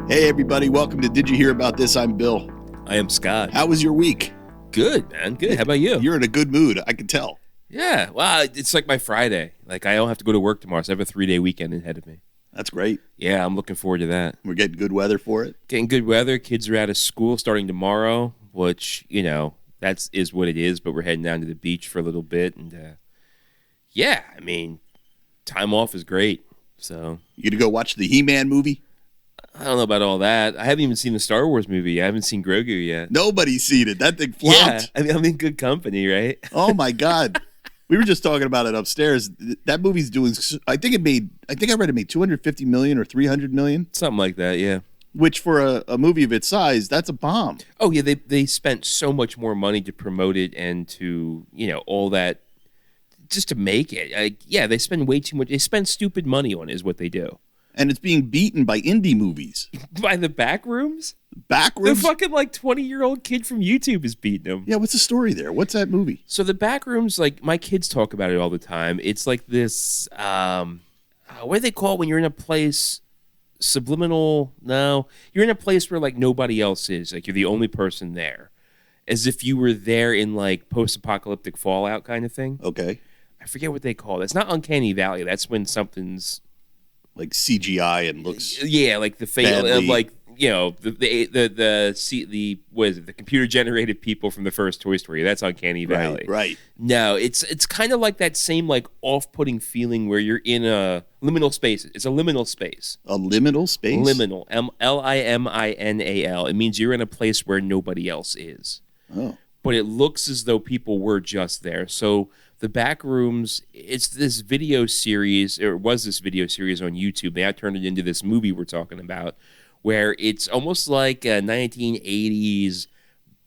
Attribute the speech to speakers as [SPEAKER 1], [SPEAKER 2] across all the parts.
[SPEAKER 1] Hey, everybody. Welcome to Did You Hear About This? I'm Bill.
[SPEAKER 2] I am Scott.
[SPEAKER 1] How was your week?
[SPEAKER 2] Good, man. Good. How about you?
[SPEAKER 1] You're in a good mood. I can tell.
[SPEAKER 2] Yeah. Well, it's like my Friday. Like, I don't have to go to work tomorrow, so I have a 3-day weekend ahead of me.
[SPEAKER 1] That's great.
[SPEAKER 2] Yeah, I'm looking forward to that.
[SPEAKER 1] We're getting good weather for it.
[SPEAKER 2] Getting good weather. Kids are out of school starting tomorrow, which, that is what it is, but we're heading down to the beach for a little bit. And, yeah, I mean, time off is great. So
[SPEAKER 1] You gonna go watch the He-Man movie?
[SPEAKER 2] I don't know about all that. I haven't even seen the Star Wars movie. I haven't seen Grogu yet.
[SPEAKER 1] Nobody's seen it. That thing flopped.
[SPEAKER 2] Yeah, I mean, I'm in good company, right?
[SPEAKER 1] Oh, my God. We were just talking about it upstairs. That movie's doing, I think I read it made $250 million or $300 million.
[SPEAKER 2] Something like that, yeah.
[SPEAKER 1] Which for a movie of its size, that's a bomb.
[SPEAKER 2] Oh, yeah, they spent so much more money to promote it and to, all that, just to make it. They spend way too much. They spend stupid money on it is what they do.
[SPEAKER 1] And it's being beaten by indie movies.
[SPEAKER 2] By the Backrooms?
[SPEAKER 1] Backrooms?
[SPEAKER 2] The fucking 20-year-old kid from YouTube is beating them.
[SPEAKER 1] Yeah, what's the story there? What's that movie?
[SPEAKER 2] So the Backrooms, my kids talk about it all the time. It's like this, what do they call it when you're in a place, subliminal? No, you're in a place where nobody else is. You're the only person there. As if you were there in post-apocalyptic Fallout kind of thing.
[SPEAKER 1] Okay.
[SPEAKER 2] I forget what they call it. It's not Uncanny Valley. That's when something's
[SPEAKER 1] like CGI and looks
[SPEAKER 2] the fail of the what is it, the computer generated people from the first Toy Story. That's Uncanny Valley.
[SPEAKER 1] Right.
[SPEAKER 2] No, it's kind of like that same off-putting feeling where you're in a liminal space. It's a liminal space.
[SPEAKER 1] A liminal space?
[SPEAKER 2] Liminal. Liminal. It means you're in a place where nobody else is.
[SPEAKER 1] Oh.
[SPEAKER 2] But it looks as though people were just there. So the Backrooms, it's this video series, or it was this video series on YouTube. They now turned it into this movie we're talking about, where it's almost like a 1980s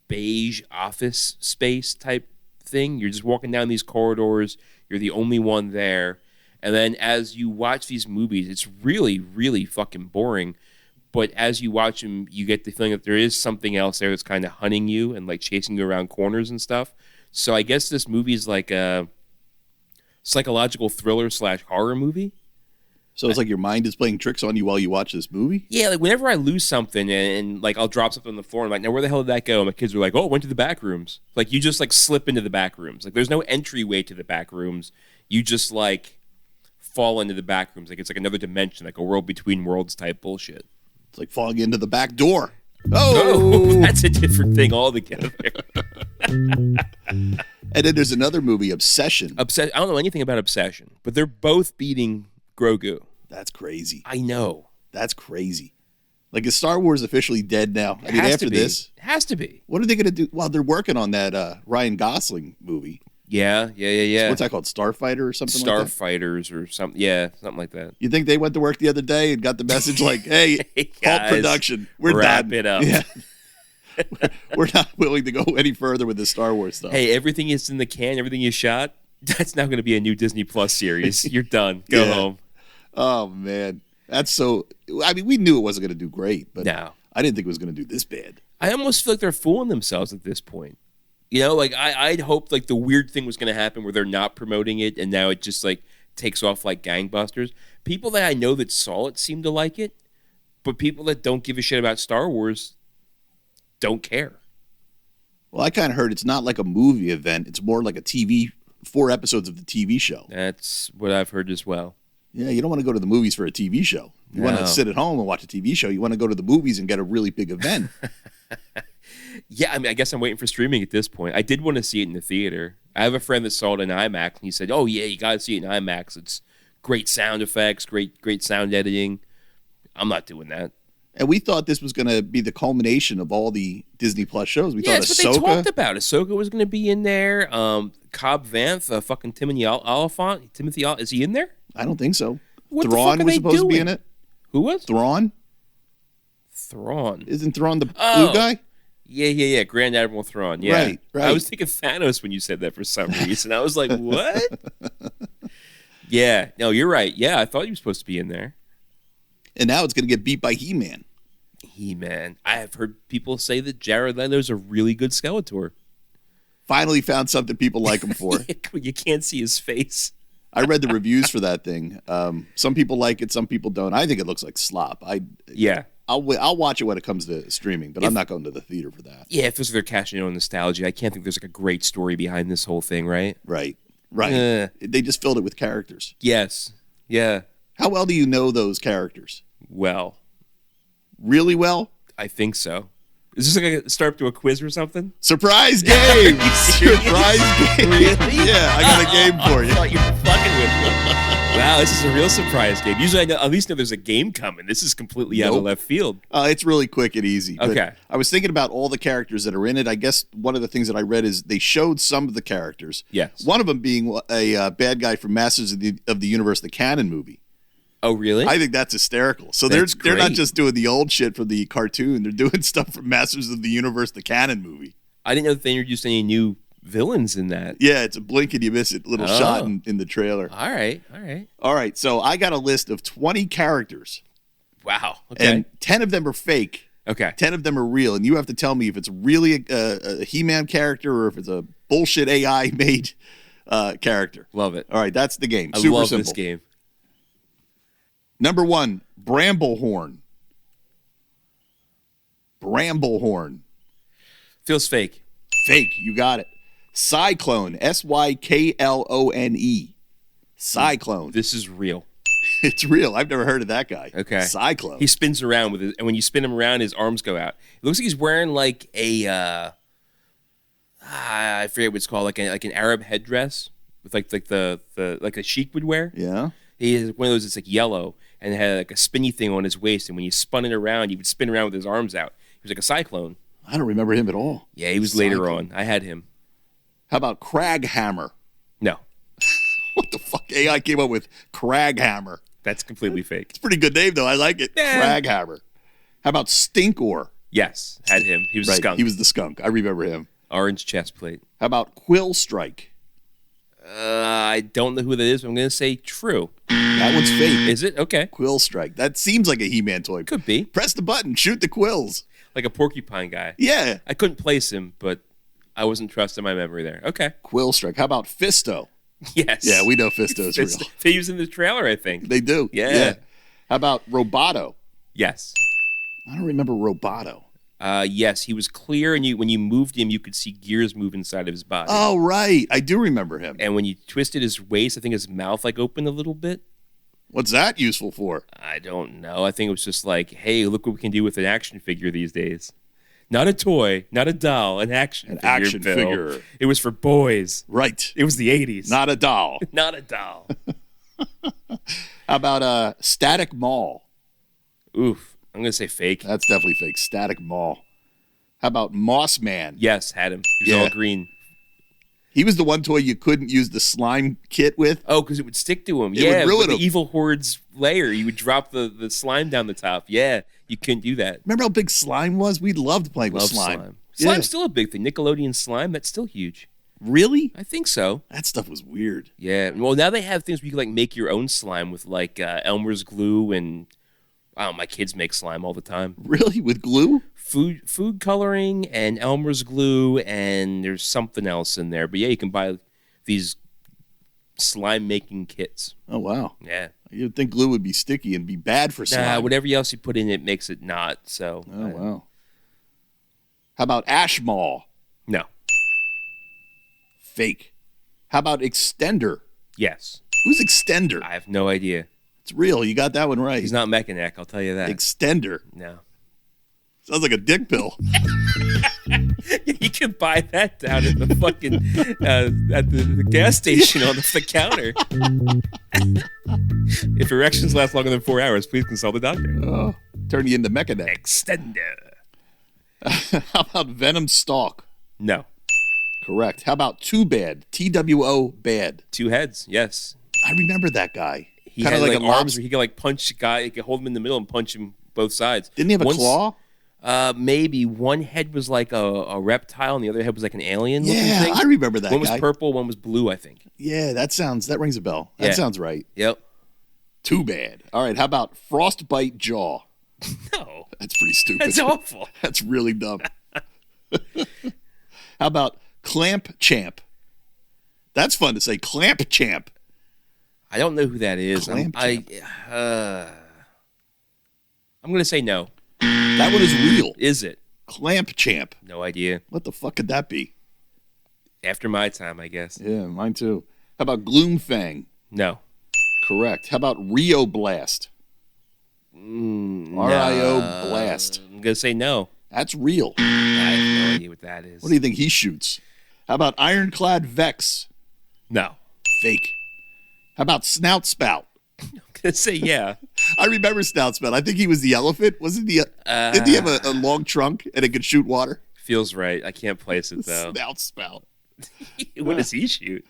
[SPEAKER 2] beige office space type thing. You're just walking down these corridors. You're the only one there. And then as you watch these movies, it's really, really fucking boring. But as you watch them, you get the feeling that there is something else there that's kind of hunting you and chasing you around corners and stuff. So I guess this movie is like a psychological thriller / horror movie.
[SPEAKER 1] So it's like your mind is playing tricks on you while you watch this movie?
[SPEAKER 2] Yeah, whenever I lose something and I'll drop something on the floor, I'm like, now where the hell did that go? And my kids are like, oh, it went to the back rooms. You just slip into the back rooms. There's no entryway to the back rooms. You just fall into the back rooms. It's another dimension, a world between worlds type bullshit.
[SPEAKER 1] It's like falling into the back door.
[SPEAKER 2] Oh, that's a different thing altogether.
[SPEAKER 1] And then there's another movie, Obsession.
[SPEAKER 2] I don't know anything about Obsession, but they're both beating Grogu.
[SPEAKER 1] That's crazy.
[SPEAKER 2] I know.
[SPEAKER 1] That's crazy. Is Star Wars officially dead now?
[SPEAKER 2] It has
[SPEAKER 1] after
[SPEAKER 2] to be.
[SPEAKER 1] this?
[SPEAKER 2] It has to be.
[SPEAKER 1] What are they going to do? Well, they're working on that Ryan Gosling movie.
[SPEAKER 2] Yeah.
[SPEAKER 1] So what's that called? Starfighter or something like that?
[SPEAKER 2] Starfighters or something. Yeah, something like that.
[SPEAKER 1] You think they went to work the other day and got the message hey,
[SPEAKER 2] guys,
[SPEAKER 1] halt production. We're
[SPEAKER 2] wrap
[SPEAKER 1] done.
[SPEAKER 2] it up.
[SPEAKER 1] Yeah. We're not willing to go any further with the Star Wars stuff.
[SPEAKER 2] Hey, everything is in the can, everything you shot, that's now going to be a new Disney Plus series. You're done. Go home.
[SPEAKER 1] Oh, man. That's so... I mean, we knew it wasn't going to do great, but
[SPEAKER 2] no.
[SPEAKER 1] I didn't think it was going to do this bad.
[SPEAKER 2] I almost feel like they're fooling themselves at this point. I'd hoped the weird thing was going to happen where they're not promoting it and now it just takes off like gangbusters. People that I know that saw it seem to like it, but people that don't give a shit about Star Wars don't care.
[SPEAKER 1] Well, I kind of heard it's not like a movie event. It's more like 4 episodes of the TV show.
[SPEAKER 2] That's what I've heard as well.
[SPEAKER 1] Yeah, you don't want to go to the movies for a TV show. You want to sit at home and watch a TV show. You want to go to the movies and get a really big event.
[SPEAKER 2] Yeah, I mean, I guess I'm waiting for streaming at this point. I did want to see it in the theater. I have a friend that saw it in IMAX, and he said, oh, yeah, you got to see it in IMAX. It's great sound effects, great sound editing. I'm not doing that.
[SPEAKER 1] And we thought this was going to be the culmination of all the Disney Plus shows. We thought
[SPEAKER 2] that's
[SPEAKER 1] Ahsoka.
[SPEAKER 2] What they talked about. Ahsoka was going to be in there. Cobb Vanth, fucking Timothy Oliphant. Is he in there?
[SPEAKER 1] I don't think so.
[SPEAKER 2] What
[SPEAKER 1] Thrawn was supposed to be in it.
[SPEAKER 2] Who was?
[SPEAKER 1] Thrawn. Isn't Thrawn the blue guy?
[SPEAKER 2] Yeah. Grand Admiral Thrawn. Yeah.
[SPEAKER 1] Right.
[SPEAKER 2] I was thinking Thanos when you said that for some reason. I was like, what? Yeah. No, you're right. Yeah, I thought he was supposed to be in there.
[SPEAKER 1] And now it's going to get beat by He-Man.
[SPEAKER 2] He-Man. I have heard people say that Jared Leto's a really good Skeletor.
[SPEAKER 1] Finally found something people like him for.
[SPEAKER 2] You can't see his face.
[SPEAKER 1] I read the reviews for that thing. Some people like it, some people don't. I think it looks like slop.
[SPEAKER 2] Yeah.
[SPEAKER 1] I'll watch it when it comes to streaming, but I'm not going to the theater for that.
[SPEAKER 2] Yeah, if they're cashing in on nostalgia, I can't think there's like a great story behind this whole thing, right?
[SPEAKER 1] Right. They just filled it with characters.
[SPEAKER 2] Yes. Yeah.
[SPEAKER 1] How well do you know those characters?
[SPEAKER 2] Well,
[SPEAKER 1] really well?
[SPEAKER 2] I think so. Is this like a start to a quiz or something?
[SPEAKER 1] Surprise game! Surprise game!
[SPEAKER 2] Really?
[SPEAKER 1] Yeah, I got a game for you.
[SPEAKER 2] I thought you were fucking with me. Wow, this is a real surprise game. Usually I at least know there's a game coming. This is completely out of left field.
[SPEAKER 1] It's really quick and easy. But
[SPEAKER 2] Okay.
[SPEAKER 1] I was thinking about all the characters that are in it. I guess one of the things that I read is they showed some of the characters.
[SPEAKER 2] Yes.
[SPEAKER 1] One of them being a bad guy from Masters of the Universe, the canon movie.
[SPEAKER 2] Oh, really?
[SPEAKER 1] I think that's hysterical. So
[SPEAKER 2] That's
[SPEAKER 1] they're not
[SPEAKER 2] great.
[SPEAKER 1] just doing the old shit from the cartoon. They're doing stuff from Masters of the Universe, the canon movie.
[SPEAKER 2] I didn't know that they introduced any new villains in that.
[SPEAKER 1] Yeah, it's a blink and you miss it little shot in the trailer.
[SPEAKER 2] All right.
[SPEAKER 1] All right, so I got a list of 20 characters,
[SPEAKER 2] Wow. Okay.
[SPEAKER 1] and 10 of them are fake.
[SPEAKER 2] Okay.
[SPEAKER 1] 10 of them are real, and you have to tell me if it's really a He-Man character or if it's a bullshit AI-made character.
[SPEAKER 2] Love it.
[SPEAKER 1] All right, that's the game.
[SPEAKER 2] I
[SPEAKER 1] Super
[SPEAKER 2] love
[SPEAKER 1] simple.
[SPEAKER 2] this game.
[SPEAKER 1] Number 1, Bramblehorn. Bramblehorn.
[SPEAKER 2] Feels fake.
[SPEAKER 1] Fake, you got it. Cyclone, Syklone. Cyclone.
[SPEAKER 2] This is real.
[SPEAKER 1] It's real. I've never heard of that guy.
[SPEAKER 2] Okay.
[SPEAKER 1] Cyclone.
[SPEAKER 2] He spins around with it, and when you spin him around, his arms go out. It looks like he's wearing like a I forget what it's called, like an Arab headdress with like the like a sheik would wear.
[SPEAKER 1] Yeah.
[SPEAKER 2] He is one of those that's like yellow and had like a spinny thing on his waist, and when you spun it around, he would spin around with his arms out. He was like a cyclone.
[SPEAKER 1] I don't remember him at all.
[SPEAKER 2] Yeah, he was later
[SPEAKER 1] Cyclone.
[SPEAKER 2] on. I had him.
[SPEAKER 1] How about Craghammer?
[SPEAKER 2] No,
[SPEAKER 1] What the fuck? AI came up with Craghammer.
[SPEAKER 2] that's completely fake.
[SPEAKER 1] It's a pretty good name, though. I like it.
[SPEAKER 2] Yeah.
[SPEAKER 1] Craghammer. How about Stinkor?
[SPEAKER 2] Yes, had him. He was a skunk.
[SPEAKER 1] He was the skunk. I remember him.
[SPEAKER 2] Orange chest plate.
[SPEAKER 1] How about Quillstrike?
[SPEAKER 2] I don't know who that is, but I'm going to say true.
[SPEAKER 1] That one's fake.
[SPEAKER 2] Is it? Okay.
[SPEAKER 1] Quillstrike. That seems like a He-Man toy.
[SPEAKER 2] Could be.
[SPEAKER 1] Press the button. Shoot the quills.
[SPEAKER 2] Like a porcupine guy.
[SPEAKER 1] Yeah.
[SPEAKER 2] I couldn't place him, but I wasn't trusting my memory there. Okay.
[SPEAKER 1] Quillstrike. How about Fisto?
[SPEAKER 2] Yes.
[SPEAKER 1] Yeah, we know Fisto's real.
[SPEAKER 2] They use in the trailer, I think.
[SPEAKER 1] They do.
[SPEAKER 2] Yeah.
[SPEAKER 1] How about Roboto?
[SPEAKER 2] Yes.
[SPEAKER 1] I don't remember Roboto.
[SPEAKER 2] Yes, he was clear, and when you moved him, you could see gears move inside of his body.
[SPEAKER 1] Oh, right. I do remember him.
[SPEAKER 2] And when you twisted his waist, I think his mouth like opened a little bit.
[SPEAKER 1] What's that useful for?
[SPEAKER 2] I don't know. I think it was just like, hey, look what we can do with an action figure these days. Not a toy, not a doll, an action figure.
[SPEAKER 1] Action
[SPEAKER 2] Bill.
[SPEAKER 1] figure.
[SPEAKER 2] It was for boys.
[SPEAKER 1] Right.
[SPEAKER 2] It was the 80s.
[SPEAKER 1] Not a doll.
[SPEAKER 2] Not a doll.
[SPEAKER 1] How about Static Mall?
[SPEAKER 2] Oof. I'm going to say fake.
[SPEAKER 1] That's definitely fake. Static Mall. How about Moss Man?
[SPEAKER 2] Yes, had him. He was
[SPEAKER 1] Yeah.
[SPEAKER 2] all green.
[SPEAKER 1] He was the one toy you couldn't use the slime kit with.
[SPEAKER 2] Oh, because it would stick to him.
[SPEAKER 1] It
[SPEAKER 2] Yeah,
[SPEAKER 1] would ruin
[SPEAKER 2] with the
[SPEAKER 1] him.
[SPEAKER 2] Evil Horde's layer. You would drop the slime down the top. Yeah, you couldn't do that.
[SPEAKER 1] Remember how big slime was? We loved playing with
[SPEAKER 2] Love
[SPEAKER 1] slime.
[SPEAKER 2] Slime's still a big thing. Nickelodeon slime, that's still huge.
[SPEAKER 1] Really?
[SPEAKER 2] I think so.
[SPEAKER 1] That stuff was weird.
[SPEAKER 2] Yeah. Well, now they have things where you can like make your own slime with like Elmer's glue and wow, my kids make slime all the time.
[SPEAKER 1] Really? With glue?
[SPEAKER 2] Food coloring and Elmer's glue and there's something else in there. But yeah, you can buy these slime making kits.
[SPEAKER 1] Oh, wow.
[SPEAKER 2] Yeah.
[SPEAKER 1] You'd think glue would be sticky and be bad for slime.
[SPEAKER 2] Nah, whatever else you put in it makes it not. So.
[SPEAKER 1] Oh, wow. How about Ashmall?
[SPEAKER 2] No.
[SPEAKER 1] Fake. How about Extender?
[SPEAKER 2] Yes.
[SPEAKER 1] Who's Extender?
[SPEAKER 2] I have no idea.
[SPEAKER 1] It's real. You got that one right.
[SPEAKER 2] He's not Mechanic, I'll tell you that.
[SPEAKER 1] Extender.
[SPEAKER 2] No.
[SPEAKER 1] Sounds like a dick pill.
[SPEAKER 2] You can buy that down at the fucking at the gas station on the counter. If erections last longer than 4 hours, please consult a doctor.
[SPEAKER 1] Oh, turn you into Mechanic.
[SPEAKER 2] Extender.
[SPEAKER 1] How about Venom Stalk?
[SPEAKER 2] No.
[SPEAKER 1] Correct. How about Too Bad? TWO Bad.
[SPEAKER 2] 2 heads. Yes.
[SPEAKER 1] I remember that guy.
[SPEAKER 2] He
[SPEAKER 1] Kinda
[SPEAKER 2] had like
[SPEAKER 1] a
[SPEAKER 2] arms where he could like punch a guy. He could hold him in the middle and punch him both sides.
[SPEAKER 1] Didn't he have a claw?
[SPEAKER 2] Maybe one head was like a reptile and the other head was like an alien.
[SPEAKER 1] Yeah,
[SPEAKER 2] thing.
[SPEAKER 1] I remember that
[SPEAKER 2] One
[SPEAKER 1] guy.
[SPEAKER 2] was purple, one was blue, I think.
[SPEAKER 1] Yeah, that rings a bell. That
[SPEAKER 2] Yeah.
[SPEAKER 1] sounds right.
[SPEAKER 2] Yep.
[SPEAKER 1] Too Bad. All right, how about Frostbite Jaw?
[SPEAKER 2] No.
[SPEAKER 1] That's pretty stupid.
[SPEAKER 2] That's awful.
[SPEAKER 1] That's really dumb. How about Clamp Champ? That's fun to say. Clamp Champ.
[SPEAKER 2] I don't know who that is.
[SPEAKER 1] Clamp
[SPEAKER 2] I'm going to say no.
[SPEAKER 1] That one is real.
[SPEAKER 2] Is it?
[SPEAKER 1] Clamp Champ.
[SPEAKER 2] No idea.
[SPEAKER 1] What the fuck could that be?
[SPEAKER 2] After my time, I guess.
[SPEAKER 1] Yeah, mine too. How about Gloomfang?
[SPEAKER 2] No.
[SPEAKER 1] Correct. How about Rio Blast? R-I-O Blast.
[SPEAKER 2] I'm going to say no.
[SPEAKER 1] That's real.
[SPEAKER 2] I have no idea what that is.
[SPEAKER 1] What do you think he shoots? How about Ironclad Vex?
[SPEAKER 2] No.
[SPEAKER 1] Fake. How about Snout Spout?
[SPEAKER 2] I'm going to say yeah.
[SPEAKER 1] I remember Snout Spout. I think he was the elephant. Wasn't he? Didn't he have a long trunk and it could shoot water?
[SPEAKER 2] Feels right. I can't place it, though.
[SPEAKER 1] Snout Spout.
[SPEAKER 2] What does he shoot?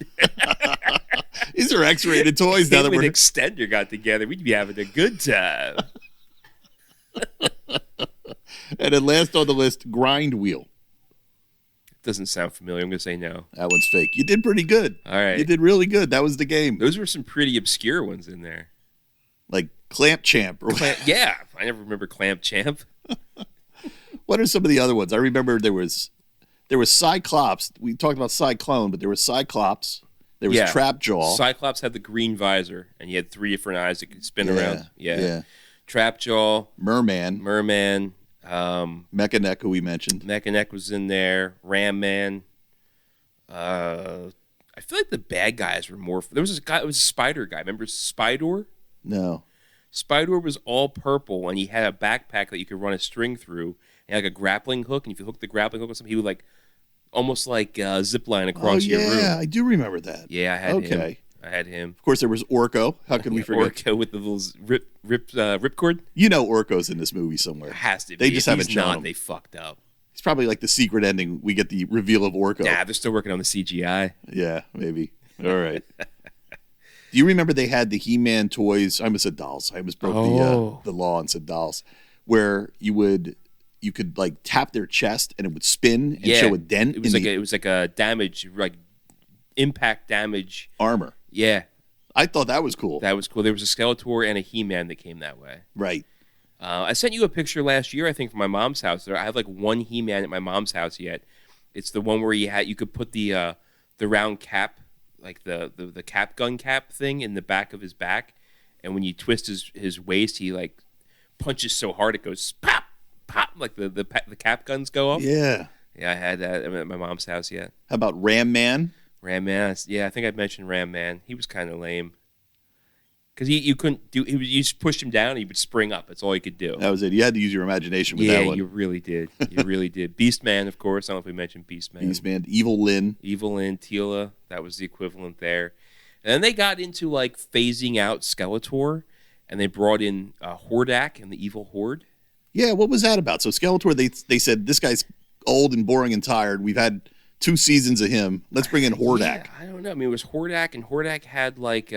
[SPEAKER 1] These are X-rated toys now that
[SPEAKER 2] Him
[SPEAKER 1] we're...
[SPEAKER 2] and Extender got together. We'd be having a good time.
[SPEAKER 1] And then last on the list, Grind Wheel.
[SPEAKER 2] Doesn't sound familiar. I'm going to say no.
[SPEAKER 1] That one's fake. You did pretty good.
[SPEAKER 2] All right.
[SPEAKER 1] You did really good. That was the game.
[SPEAKER 2] Those were some pretty obscure ones in there.
[SPEAKER 1] Like Clamp Champ. Or
[SPEAKER 2] Yeah. I never remember Clamp Champ.
[SPEAKER 1] What are some of the other ones? I remember there was Cyclops. We talked about Cyclone, but there was Cyclops. There was Trapjaw.
[SPEAKER 2] Cyclops had the green visor, and he had 3 different eyes that could spin around.
[SPEAKER 1] Yeah.
[SPEAKER 2] Trapjaw.
[SPEAKER 1] Merman.
[SPEAKER 2] Mechaneck,
[SPEAKER 1] who we mentioned.
[SPEAKER 2] Mechaneck was in there. Ram Man. I feel like the bad guys were more... There was this guy, it was a spider guy. Remember Spydor?
[SPEAKER 1] No.
[SPEAKER 2] Spydor was all purple, and he had a backpack that you could run a string through, and like a grappling hook, and if you hook the grappling hook with something, he would like almost like zip line across your room.
[SPEAKER 1] Yeah, I do remember that.
[SPEAKER 2] Yeah, I had him. I had him.
[SPEAKER 1] Of course, there was Orko. How could we forget?
[SPEAKER 2] Orko with the little ripcord?
[SPEAKER 1] You know Orko's in this movie somewhere.
[SPEAKER 2] It has to be.
[SPEAKER 1] They just haven't shown him.
[SPEAKER 2] They fucked up.
[SPEAKER 1] It's probably like the secret ending. We get the reveal of Orko.
[SPEAKER 2] Nah, they're still working on the CGI.
[SPEAKER 1] Yeah, maybe. All right. Do you remember they had the He-Man toys? I almost said dolls. I almost broke the law and said dolls, where you could like tap their chest and it would spin and show a dent.
[SPEAKER 2] It was like a damage, like impact damage
[SPEAKER 1] armor.
[SPEAKER 2] Yeah,
[SPEAKER 1] I thought that was cool.
[SPEAKER 2] That was cool. There was a Skeletor and a He-Man that came that way.
[SPEAKER 1] Right.
[SPEAKER 2] I sent you a picture last year, I think, from my mom's house. I have like one He-Man at my mom's house yet. It's the one where you could put the round cap, like the cap gun cap thing in the back of his back, and when you twist his waist, he like punches so hard it goes pop pop, like the cap guns go off.
[SPEAKER 1] Yeah.
[SPEAKER 2] Yeah, I had that at my mom's house yet.
[SPEAKER 1] How about Ram Man?
[SPEAKER 2] Ram Man, yeah, I think I mentioned Ram Man. He was kind of lame. Because you couldn't do, you just pushed him down and he would spring up. That's all he could do.
[SPEAKER 1] That was it. You had to use your imagination with that one.
[SPEAKER 2] Yeah, you really did. You really did. Beast Man, of course. I don't know if we mentioned Beast Man.
[SPEAKER 1] Beast Man, Evil Lyn.
[SPEAKER 2] Evil Lyn, Tila. That was the equivalent there. And then they got into like phasing out Skeletor, and they brought in Hordak and the Evil Horde.
[SPEAKER 1] Yeah, what was that about? So Skeletor, they said, this guy's old and boring and tired. We've had 2 seasons of him. Let's bring in Hordak.
[SPEAKER 2] Yeah, I don't know. I mean, it was Hordak, and Hordak had like...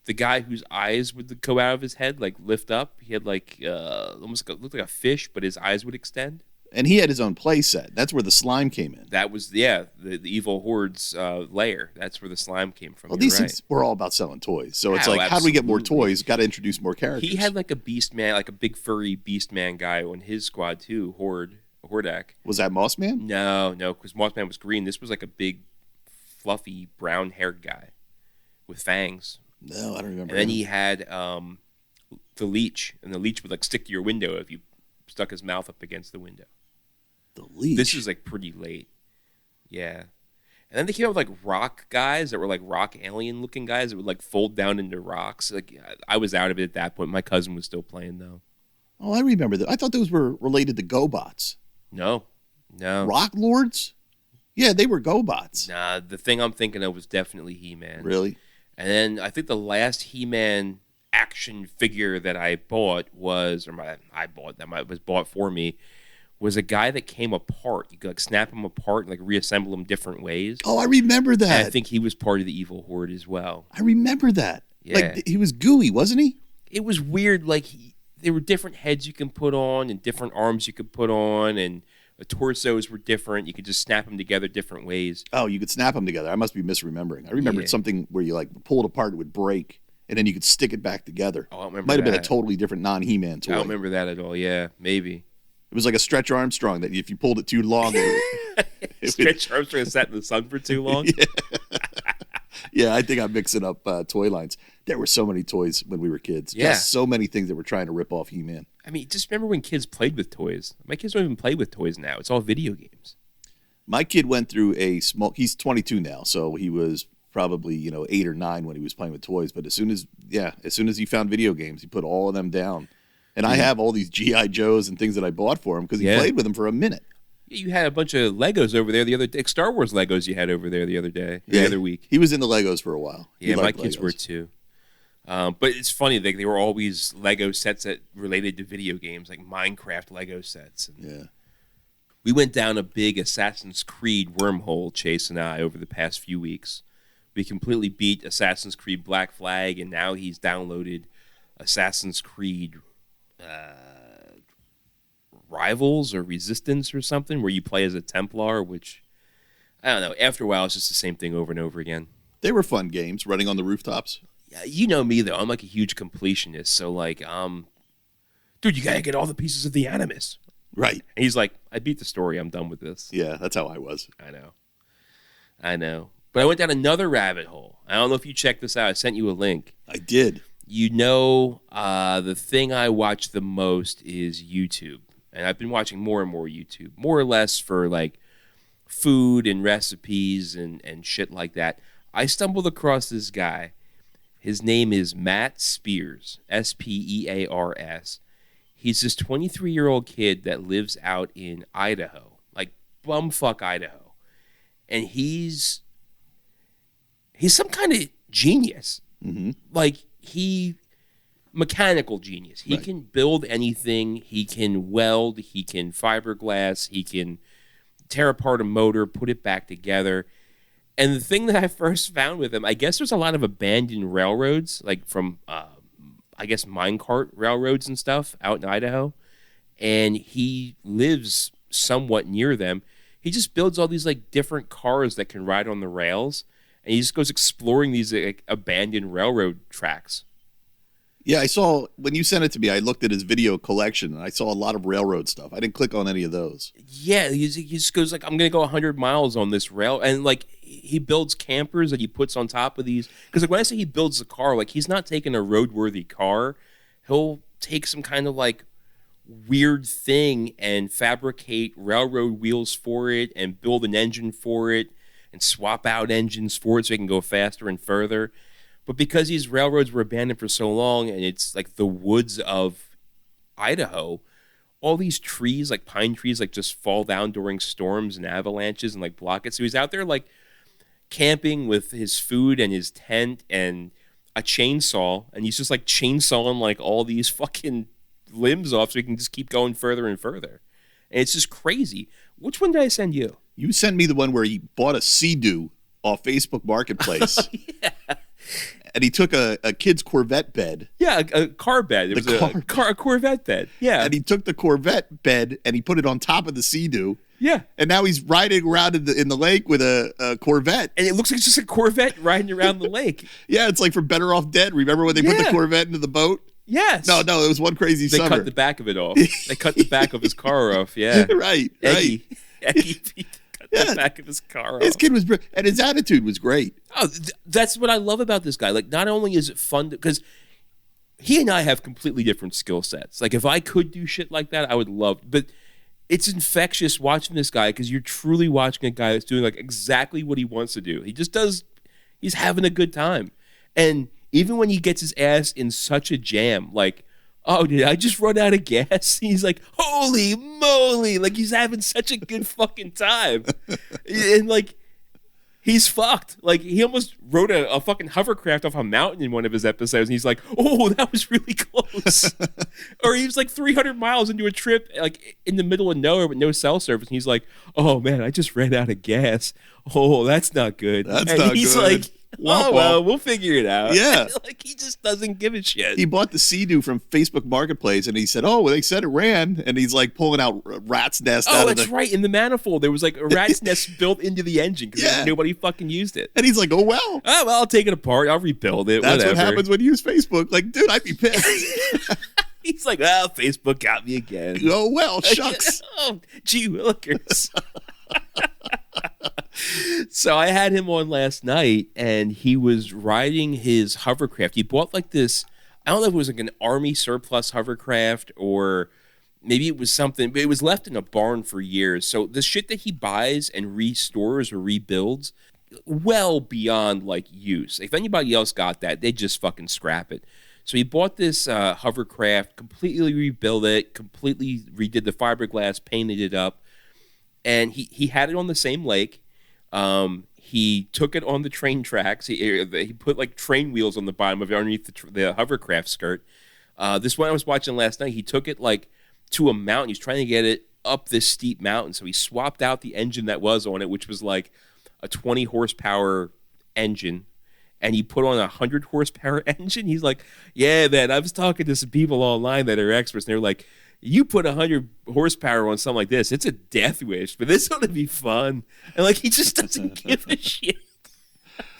[SPEAKER 2] the guy whose eyes would go out of his head, like lift up. He had like almost looked like a fish, but his eyes would extend.
[SPEAKER 1] And he had his own play set. That's where the slime came in.
[SPEAKER 2] That was the Evil Horde's lair. That's where the slime came from.
[SPEAKER 1] Well, these things were all about selling toys. So it's like,
[SPEAKER 2] absolutely.
[SPEAKER 1] how do we get more toys? Got to introduce more characters.
[SPEAKER 2] He had like a Beast Man, like a big furry Beast Man guy on his squad too. Hordak.
[SPEAKER 1] Was that Moss Man?
[SPEAKER 2] No, because Moss Man was green. This was like a big, fluffy, brown-haired guy with fangs.
[SPEAKER 1] No, I don't remember.
[SPEAKER 2] And then he had the leech, and the leech would like stick to your window if you stuck his mouth up against the window.
[SPEAKER 1] The leech.
[SPEAKER 2] This is like pretty late. Yeah. And then they came up with like rock guys that were like rock alien looking guys that would like fold down into rocks. Like I was out of it at that point. My cousin was still playing though.
[SPEAKER 1] Oh, I remember that. I thought those were related to GoBots.
[SPEAKER 2] No.
[SPEAKER 1] Rock Lords? Yeah, they were GoBots.
[SPEAKER 2] Nah, the thing I'm thinking of was definitely He-Man.
[SPEAKER 1] Really?
[SPEAKER 2] And then I think the last He-Man action figure that I bought was bought for me was a guy that came apart. You could like snap him apart and like reassemble him different ways.
[SPEAKER 1] Oh, I remember that.
[SPEAKER 2] And I think he was part of the Evil Horde as well.
[SPEAKER 1] I remember that.
[SPEAKER 2] Yeah.
[SPEAKER 1] Like he was gooey, wasn't he?
[SPEAKER 2] It was weird. Like there were different heads you can put on and different arms you could put on, and the torsos were different. You could just snap them together different ways.
[SPEAKER 1] Oh, you could snap them together. I must be misremembering. I remembered something where you like pull it apart, it would break, and then you could stick it back together.
[SPEAKER 2] Oh, I remember
[SPEAKER 1] Might have been a
[SPEAKER 2] that.
[SPEAKER 1] totally different non-He-Man toy.
[SPEAKER 2] I don't remember that at all. Yeah, maybe.
[SPEAKER 1] It was like a Stretch Armstrong that if you pulled it too long,
[SPEAKER 2] Stretch Armstrong sat in the sun for too long.
[SPEAKER 1] Yeah, I think I'm mixing up toy lines. There were so many toys when we were kids.
[SPEAKER 2] Yeah.
[SPEAKER 1] Just so many things that were trying to rip off He-Man.
[SPEAKER 2] I mean, just remember when kids played with toys. My kids don't even play with toys now. It's all video games.
[SPEAKER 1] My kid went through he's 22 now, so he was probably, 8 or 9 when he was playing with toys. But as soon as he found video games, he put all of them down. And I have all these G.I. Joes and things that I bought for him because he played with them for a minute.
[SPEAKER 2] You had a bunch of Legos over there the other day. Star Wars Legos you had over there the other week.
[SPEAKER 1] He was in the Legos for a while.
[SPEAKER 2] Yeah, my kids were too. But it's funny, they were always Lego sets that related to video games, like Minecraft Lego sets. And we went down a big Assassin's Creed wormhole, Chase and I, over the past few weeks. We completely beat Assassin's Creed Black Flag, and now he's downloaded Assassin's Creed Rivals or Resistance or something, where you play as a Templar, which, I don't know, after a while it's just the same thing over and over again.
[SPEAKER 1] They were fun games, running on the rooftops.
[SPEAKER 2] Yeah, you know me, though. I'm like a huge completionist, so like, dude, you gotta get all the pieces of the Animus.
[SPEAKER 1] Right.
[SPEAKER 2] And he's like, I beat the story, I'm done with this.
[SPEAKER 1] Yeah, that's how I was.
[SPEAKER 2] I know. But I went down another rabbit hole. I don't know if you checked this out. I sent you a link.
[SPEAKER 1] I did.
[SPEAKER 2] The thing I watch the most is YouTube. And I've been watching more and more YouTube, more or less for like food and recipes and shit like that. I stumbled across this guy. His name is Matt Spears, Spears. He's this 23-year-old kid that lives out in Idaho, like bumfuck Idaho. And he's some kind of genius.
[SPEAKER 1] Mm-hmm.
[SPEAKER 2] Like mechanical genius. He can build anything. He can weld. He can fiberglass. He can tear apart a motor, put it back together. And the thing that I first found with him, I guess there's a lot of abandoned railroads, like from, I guess, minecart railroads and stuff out in Idaho. And he lives somewhat near them. He just builds all these like different cars that can ride on the rails. And he just goes exploring these like, abandoned railroad tracks.
[SPEAKER 1] Yeah, I saw, when you sent it to me, I looked at his video collection, and I saw a lot of railroad stuff. I didn't click on any of those.
[SPEAKER 2] Yeah, he just goes like, I'm going to go 100 miles on this rail. And like, he builds campers that he puts on top of these. Because like, when I say he builds a car, like he's not taking a roadworthy car. He'll take some kind of like weird thing and fabricate railroad wheels for it and build an engine for it and swap out engines for it so it can go faster and further. But because these railroads were abandoned for so long and it's like the woods of Idaho, all these trees, like pine trees, like just fall down during storms and avalanches and like block it. So he's out there like camping with his food and his tent and a chainsaw, and he's just like chainsawing like all these fucking limbs off so he can just keep going further and further. And it's just crazy. Which one did I send you?
[SPEAKER 1] You sent me the one where he bought a Sea-Doo off Facebook Marketplace.
[SPEAKER 2] Yeah.
[SPEAKER 1] And he took a kid's Corvette bed.
[SPEAKER 2] Yeah, a car bed. It was a Corvette bed. Yeah.
[SPEAKER 1] And he took the Corvette bed and he put it on top of the Sea-Doo.
[SPEAKER 2] Yeah.
[SPEAKER 1] And now he's riding around in the lake with a Corvette.
[SPEAKER 2] And it looks like it's just a Corvette riding around the lake.
[SPEAKER 1] Yeah, it's like for Better Off Dead. Remember when they put the Corvette into the boat?
[SPEAKER 2] Yes.
[SPEAKER 1] No, it was one crazy summer.
[SPEAKER 2] They cut the back of it off. They cut the back of his car off, yeah.
[SPEAKER 1] Right.
[SPEAKER 2] Eggy cut the back of his car off.
[SPEAKER 1] His kid was, and his attitude was great.
[SPEAKER 2] Oh, that's what I love about this guy. Like, not only is it fun, because he and I have completely different skill sets. Like, if I could do shit like that, I would love, but it's infectious watching this guy because you're truly watching a guy that's doing like exactly what he wants to do. He's having a good time. And even when he gets his ass in such a jam, like, oh, did I just run out of gas? He's like, holy moly. Like, he's having such a good fucking time. And, like, he's fucked. Like, he almost rode a fucking hovercraft off a mountain in one of his episodes. And he's like, oh, that was really close. Or he was, like, 300 miles into a trip, like, in the middle of nowhere with no cell service. And he's like, oh, man, I just ran out of gas. Oh, that's not good.
[SPEAKER 1] He's
[SPEAKER 2] like, oh, well, we'll figure it out.
[SPEAKER 1] Yeah.
[SPEAKER 2] Like, he just doesn't give a shit.
[SPEAKER 1] He bought the Sea-Doo from Facebook Marketplace, and he said, oh, well, they said it ran. And he's, like, pulling out rat's nest out of
[SPEAKER 2] that's right. In the manifold, there was, like, a rat's nest built into the engine because nobody fucking used it.
[SPEAKER 1] And he's like, oh, well.
[SPEAKER 2] Oh, well, I'll take it apart. I'll rebuild it.
[SPEAKER 1] That's
[SPEAKER 2] whatever.
[SPEAKER 1] What happens when you use Facebook. Like, dude, I'd be pissed.
[SPEAKER 2] He's like, well, Facebook got me again.
[SPEAKER 1] Oh, well, shucks.
[SPEAKER 2] Oh, gee willikers. So I had him on last night, and he was riding his hovercraft. He bought like this, I don't know if it was like an army surplus hovercraft or maybe it was something, but it was left in a barn for years. So the shit that he buys and restores or rebuilds, well beyond like use. If anybody else got that, they just fucking scrap it. So he bought this hovercraft, completely rebuilt it, completely redid the fiberglass, painted it up, and he had it on the same lake. He took it on the train tracks. He put like train wheels on the bottom of it underneath the hovercraft skirt. This one I was watching last night, he took it like to a mountain. He was trying to get it up this steep mountain. So he swapped out the engine that was on it, which was like a 20 horsepower engine. And he put on a 100 horsepower engine. He's like, yeah, man, I was talking to some people online that are experts. And they're like, you put 100 horsepower on something like this, it's a death wish, but this ought to be fun. And like, he just doesn't give a shit.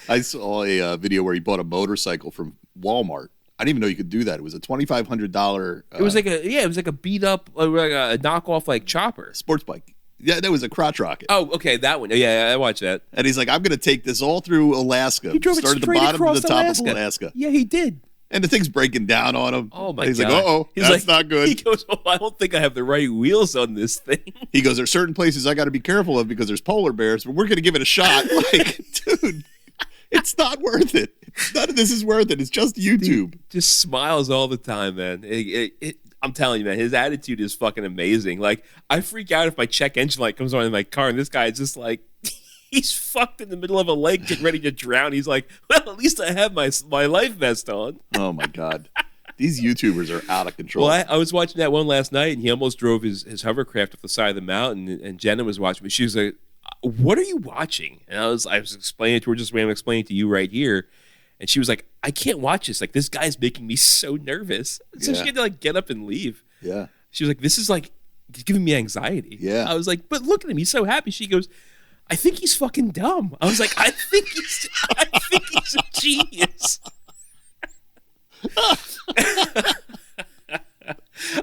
[SPEAKER 1] I saw a video where he bought a motorcycle from Walmart. I didn't even know you could do that. It was a $2,500.
[SPEAKER 2] It was like a beat up, like a knockoff like chopper.
[SPEAKER 1] Sports bike. Yeah, that was a crotch rocket.
[SPEAKER 2] Oh, okay, that one. Yeah, I watched that.
[SPEAKER 1] And he's like, I'm going to take this all through Alaska.
[SPEAKER 2] He drove it straight across
[SPEAKER 1] to the bottom of Alaska.
[SPEAKER 2] Yeah, he did.
[SPEAKER 1] And the thing's breaking down on him.
[SPEAKER 2] Oh, my God.
[SPEAKER 1] He's like, uh-oh, that's not good.
[SPEAKER 2] He goes, I don't think I have the right wheels on this thing.
[SPEAKER 1] He goes, there's certain places I got to be careful of because there's polar bears, but we're going to give it a shot. Like, dude, it's not worth it. None of this is worth it. It's just YouTube.
[SPEAKER 2] He just smiles all the time, man. I'm telling you, man, his attitude is fucking amazing. Like, I freak out if my check engine light comes on in my car, and this guy is just like, he's fucked in the middle of a lake getting ready to drown. He's like, well, at least I have my life vest on.
[SPEAKER 1] Oh, my God. These YouTubers are out of control.
[SPEAKER 2] Well, I was watching that one last night, and he almost drove his hovercraft up the side of the mountain, and Jenna was watching me. She was like, what are you watching? And I was explaining to her just the way I'm explaining to you right here. And she was like, I can't watch this. Like, this guy's making me so nervous. So she had to, like, get up and leave.
[SPEAKER 1] Yeah.
[SPEAKER 2] She was like, this is, like, giving me anxiety.
[SPEAKER 1] Yeah.
[SPEAKER 2] I was like, but look at him. He's so happy. She goes, I think he's fucking dumb. I was like, I think he's a genius.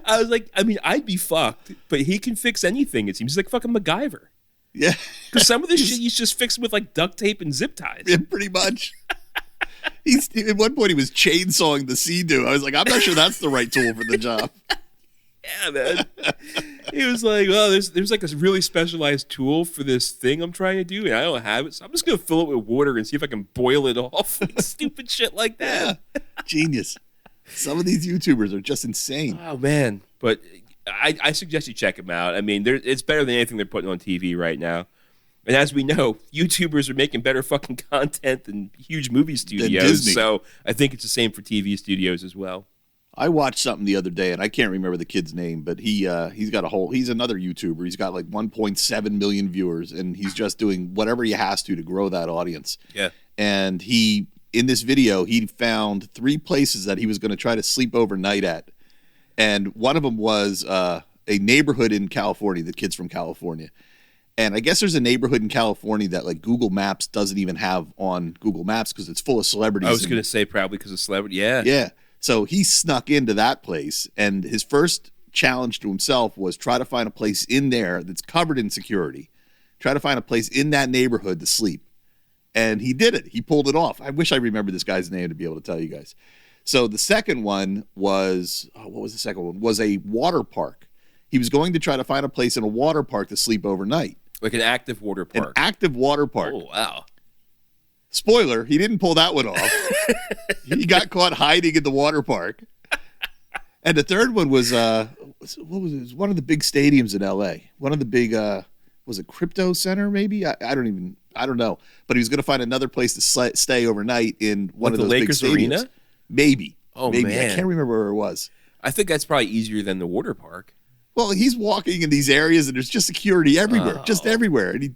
[SPEAKER 2] I was like, I mean, I'd be fucked, but he can fix anything. It seems like fucking MacGyver.
[SPEAKER 1] Yeah.
[SPEAKER 2] Because some of this shit he's just fixing with, like, duct tape and zip ties.
[SPEAKER 1] Yeah, pretty much. At one point he was chainsawing the Sea-Doo. I was like, I'm not sure that's the right tool for the job.
[SPEAKER 2] Yeah, man. He was like, well, there's like a really specialized tool for this thing I'm trying to do, and I don't have it, so I'm just gonna fill it with water and see if I can boil it off. Like, stupid shit like that.
[SPEAKER 1] Yeah. Genius. Some of these YouTubers are just insane.
[SPEAKER 2] Oh man, but I suggest you check them out. I mean, it's better than anything they're putting on TV right now. And as we know, YouTubers are making better fucking content than huge movie studios. So I think it's the same for TV studios as well.
[SPEAKER 1] I watched something the other day, and I can't remember the kid's name, but he's another YouTuber. He's got like 1.7 million viewers, and he's just doing whatever he has to grow that audience.
[SPEAKER 2] Yeah.
[SPEAKER 1] And in this video, he found 3 places that he was going to try to sleep overnight at. And one of them was a neighborhood in California. The kid's from California. And I guess there's a neighborhood in California that like Google Maps doesn't even have on Google Maps because it's full of celebrities.
[SPEAKER 2] I was going to say probably because of celebrity. Yeah.
[SPEAKER 1] Yeah. So he snuck into that place, and his first challenge to himself was try to find a place in there that's covered in security. Try to find a place in that neighborhood to sleep. And he did it. He pulled it off. I wish I remembered this guy's name to be able to tell you guys. So the second one was, what was the second one? Was a water park. He was going to try to find a place in a water park to sleep overnight.
[SPEAKER 2] Like an active water park.
[SPEAKER 1] An active water park.
[SPEAKER 2] Oh, wow.
[SPEAKER 1] Spoiler, he didn't pull that one off. He got caught hiding in the water park. And the third one was, what was it? It was one of the big stadiums in L.A. One of the big, was it Crypto Center maybe? I don't know. But he was going to find another place to stay overnight in one of those
[SPEAKER 2] Lakers
[SPEAKER 1] big stadiums.
[SPEAKER 2] Arena?
[SPEAKER 1] Maybe.
[SPEAKER 2] Oh,
[SPEAKER 1] maybe.
[SPEAKER 2] man.
[SPEAKER 1] I can't remember where it was.
[SPEAKER 2] I think that's probably easier than the water park.
[SPEAKER 1] Well, he's walking in these areas and there's just security everywhere, just everywhere. And he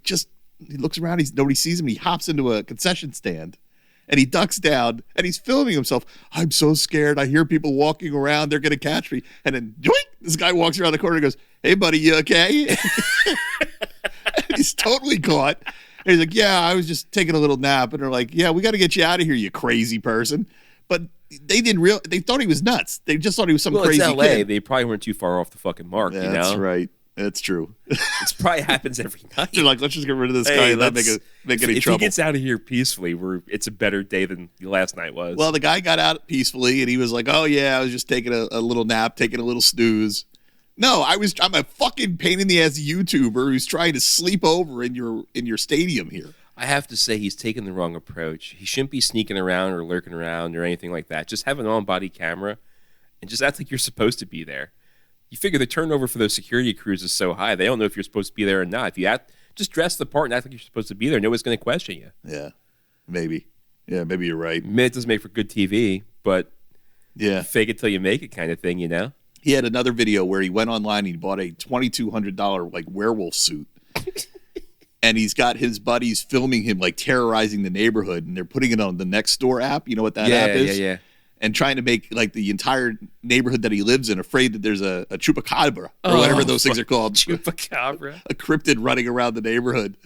[SPEAKER 1] looks around, nobody sees him. He hops into a concession stand and he ducks down and he's filming himself. I'm so scared. I hear people walking around. They're going to catch me. And then doink, this guy walks around the corner and goes, hey, buddy, you okay? And he's totally caught. And he's like, yeah, I was just taking a little nap. And they're like, yeah, we got to get you out of here, you crazy person. But they thought he was nuts. They just thought he was some crazy
[SPEAKER 2] it's LA.
[SPEAKER 1] kid.
[SPEAKER 2] They probably weren't too far off the fucking mark,
[SPEAKER 1] That's
[SPEAKER 2] you know?
[SPEAKER 1] right. That's true.
[SPEAKER 2] It probably happens every night.
[SPEAKER 1] They're like, let's just get rid of this guy and not make any trouble.
[SPEAKER 2] If he gets out of here peacefully, it's a better day than last night was.
[SPEAKER 1] Well, the guy got out peacefully, and he was like, oh, yeah, I was just taking a little nap, taking a little snooze. No, I'm a fucking pain in the ass YouTuber who's trying to sleep over in your stadium here.
[SPEAKER 2] I have to say he's taken the wrong approach. He shouldn't be sneaking around or lurking around or anything like that. Just have an on-body camera and just act like you're supposed to be there. You figure the turnover for those security crews is so high, they don't know if you're supposed to be there or not. If you just dress the part and act like you're supposed to be there, nobody's going to question you.
[SPEAKER 1] Yeah, maybe. Yeah, maybe you're right.
[SPEAKER 2] It doesn't make for good TV, but
[SPEAKER 1] yeah,
[SPEAKER 2] fake it till you make it kind of thing, you know?
[SPEAKER 1] He had another video where he went online and he bought a $2,200 like werewolf suit. And he's got his buddies filming him like terrorizing the neighborhood, and they're putting it on the Nextdoor app. You know what that app is?
[SPEAKER 2] Yeah.
[SPEAKER 1] And trying to make like the entire neighborhood that he lives in afraid that there's a chupacabra or whatever those things are called.
[SPEAKER 2] Chupacabra.
[SPEAKER 1] A cryptid running around the neighborhood.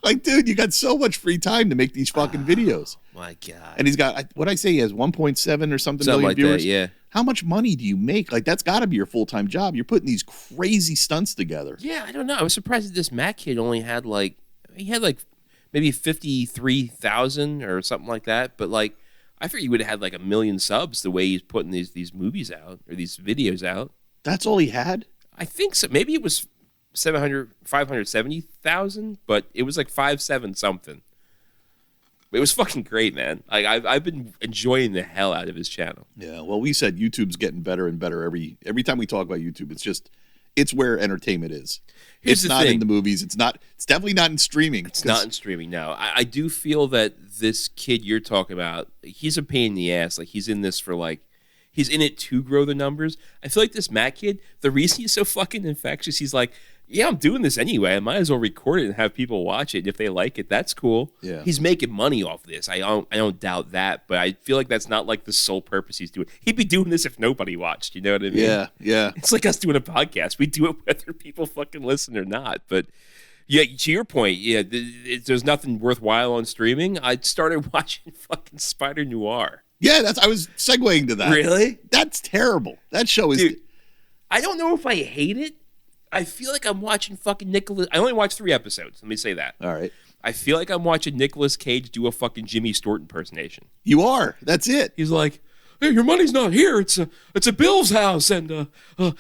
[SPEAKER 1] Like, dude, you got so much free time to make these fucking videos.
[SPEAKER 2] My God.
[SPEAKER 1] And he's got, what I say, he has 1.7 or something million
[SPEAKER 2] like
[SPEAKER 1] viewers.
[SPEAKER 2] That, yeah.
[SPEAKER 1] How much money do you make? Like, that's got to be your full-time job. You're putting these crazy stunts together.
[SPEAKER 2] Yeah, I don't know. I was surprised that this Matt kid only had maybe 53,000 or something like that. But like, I figured he would have had like 1 million subs the way he's putting these movies out or these videos out.
[SPEAKER 1] That's all he had?
[SPEAKER 2] I think so. Maybe it was 570,000, but it was like 5.7 something. It was fucking great, man. Like I've been enjoying the hell out of his channel.
[SPEAKER 1] Yeah, well, we said YouTube's getting better and better every time we talk about YouTube. It's where entertainment is. It's not in the movies. It's definitely not in streaming.
[SPEAKER 2] It's not in streaming, no. I do feel that this kid you're talking about, he's a pain in the ass. Like, he's in this for, like, he's in it to grow the numbers. I feel like this Matt kid, the reason he's so fucking infectious, he's like, yeah, I'm doing this anyway. I might as well record it and have people watch it. And if they like it, that's cool.
[SPEAKER 1] Yeah.
[SPEAKER 2] He's making money off this. I don't doubt that. But I feel like that's not like the sole purpose he's doing. He'd be doing this if nobody watched. You know what I mean?
[SPEAKER 1] Yeah.
[SPEAKER 2] It's like us doing a podcast. We do it whether people fucking listen or not. But yeah, to your point, yeah, there's nothing worthwhile on streaming. I started watching fucking Spider Noir.
[SPEAKER 1] Yeah, I was segueing to that.
[SPEAKER 2] Really?
[SPEAKER 1] That's terrible. That show is.
[SPEAKER 2] Dude, I don't know if I hate it. I feel like I'm watching fucking Nicolas. I only watched 3 episodes. Let me say that.
[SPEAKER 1] All right.
[SPEAKER 2] I feel like I'm watching Nicolas Cage do a fucking Jimmy Stewart impersonation.
[SPEAKER 1] You are. That's it.
[SPEAKER 2] He's like, "Hey, your money's not here. It's a Bill's house, and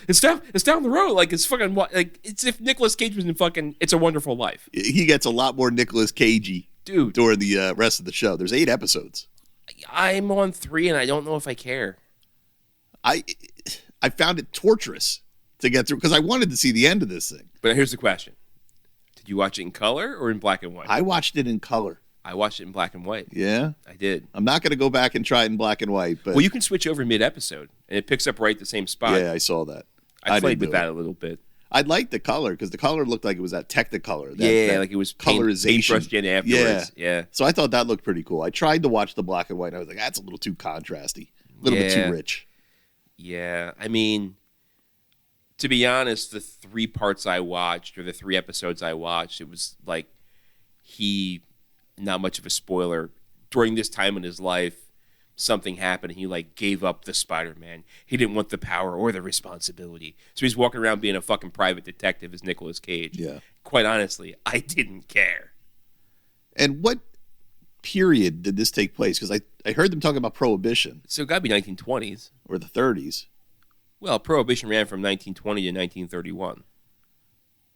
[SPEAKER 2] it's down the road." Like, it's fucking like it's if Nicolas Cage was in fucking It's a Wonderful Life.
[SPEAKER 1] He gets a lot more Nicolas Cagey,
[SPEAKER 2] dude,
[SPEAKER 1] during the rest of the show. There's 8 episodes.
[SPEAKER 2] I'm on 3, and I don't know if I care.
[SPEAKER 1] I found it torturous to get through because I wanted to see the end of this thing.
[SPEAKER 2] But here's the question: did you watch it in color or in black and white?
[SPEAKER 1] I watched it in color.
[SPEAKER 2] I watched it in black and white.
[SPEAKER 1] Yeah,
[SPEAKER 2] I did.
[SPEAKER 1] I'm not going to go back and try it in black and white. But
[SPEAKER 2] you can switch over mid-episode, and it picks up right at the same spot.
[SPEAKER 1] Yeah, I saw that.
[SPEAKER 2] I played with that a little bit.
[SPEAKER 1] I liked the color because the color looked like it was that Technicolor.
[SPEAKER 2] Like it was
[SPEAKER 1] colorization.
[SPEAKER 2] Paintbrushed in afterwards. Yeah.
[SPEAKER 1] So I thought that looked pretty cool. I tried to watch the black and white, and I was like, that's a little too contrasty, a little bit too rich.
[SPEAKER 2] Yeah, I mean, to be honest, the 3 parts I watched, or the 3 episodes I watched, it was like not much of a spoiler, during this time in his life, something happened and he like gave up the Spider-Man. He didn't want the power or the responsibility. So he's walking around being a fucking private detective as Nicolas Cage.
[SPEAKER 1] Yeah.
[SPEAKER 2] Quite honestly, I didn't care.
[SPEAKER 1] And what period did this take place? Because I heard them talking about Prohibition.
[SPEAKER 2] So it got to be 1920s.
[SPEAKER 1] Or the 30s.
[SPEAKER 2] Well, Prohibition ran from 1920 to 1931.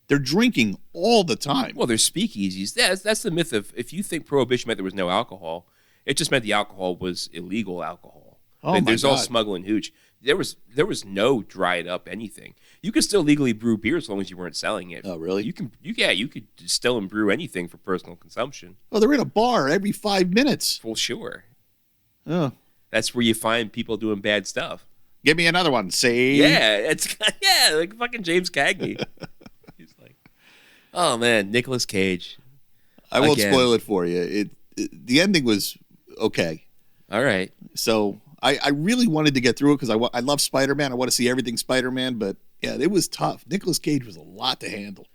[SPEAKER 1] They're drinking all the time.
[SPEAKER 2] Well, there's speakeasies. That's the myth of, if you think Prohibition meant there was no alcohol, it just meant the alcohol was illegal alcohol.
[SPEAKER 1] Oh, my
[SPEAKER 2] there's
[SPEAKER 1] God.
[SPEAKER 2] all smuggling hooch. There was no dried up anything. You could still legally brew beer as long as you weren't selling it.
[SPEAKER 1] Oh, really?
[SPEAKER 2] You could distill and brew anything for personal consumption.
[SPEAKER 1] Oh, they're in a bar every 5 minutes.
[SPEAKER 2] Well, sure.
[SPEAKER 1] Oh.
[SPEAKER 2] That's where you find people doing bad stuff.
[SPEAKER 1] Give me another one, say.
[SPEAKER 2] Yeah, like fucking James Cagney. He's like, oh man, Nicolas Cage.
[SPEAKER 1] I won't spoil it for you. The ending was okay.
[SPEAKER 2] All right.
[SPEAKER 1] So I really wanted to get through it because I love Spider-Man. I want to see everything Spider-Man, but yeah, it was tough. Nicolas Cage was a lot to handle.